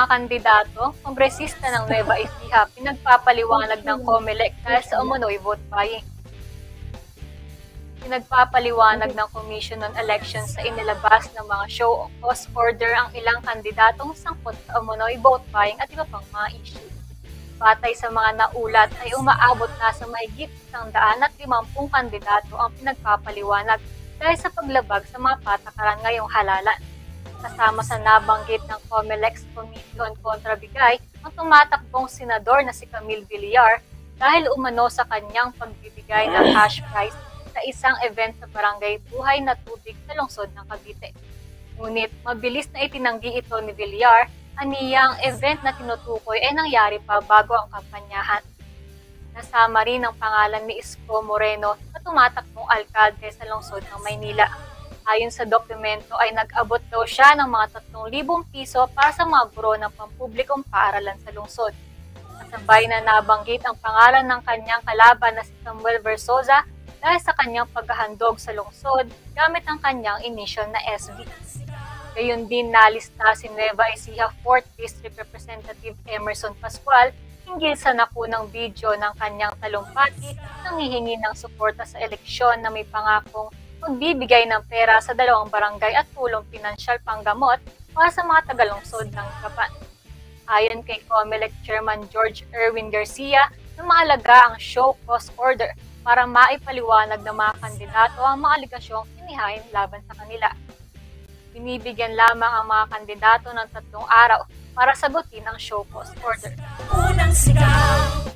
mga kandidato, kongresista ng Nueva Ecija, pinagpapaliwanag ng COMELEC dahil sa umunoy vote buying. Pinagpapaliwanag ng Commission on Elections sa inilabas ng mga show cause order ang ilang kandidatong sangkot sa umunoy vote buying at iba pang mga issue. Batay sa mga naulat ay umaabot na sa mahigit 150 kandidato ang pinagpapaliwanag dahil sa paglabag sa mga patakaran ngayong halalan. Kasama sa nabanggit ng COMELEC's Committee on Contrabigay ang tumatakbong senador na si Camille Villar dahil umano sa kanyang pagbibigay ng cash prize sa isang event sa Barangay Buhay na Tubig sa lungsod ng Cavite. Ngunit mabilis na itinanggi ito ni Villar, aniyang event na tinutukoy ay nangyari pa bago ang kampanyahan. Nasama rin ang pangalan ni Isko Moreno na tumatakbong alkalde sa lungsod ng Maynila. Ayon sa dokumento ay nag-abot daw siya ng mga 3,000 piso para sa mga guro ng pampublikong paaralan sa lungsod. Kasabay na nabanggit ang pangalan ng kanyang kalaban na si Samuel Versosa dahil sa kanyang paghahandog sa lungsod gamit ang kanyang initial na SB. Gayon din nalista si Nueva Ecija 4th District Representative Emerson Pascual hinggil sa nakunang video ng kanyang talumpati nang hihingi ng suporta sa eleksyon na may pangakong magbibigay ng pera sa 2 barangay at tulong pinansyal panggamot para sa mga tagalungsod ng Japan. Ayon kay COMELEC Chairman George Erwin Garcia, mahalaga ang show cause order para maipaliwanag ng mga kandidato ang mga aligasyong inihain laban sa kanila. Binibigyan lamang ang mga kandidato ng 3 araw para sagutin ang show cause order. Unang sigaw.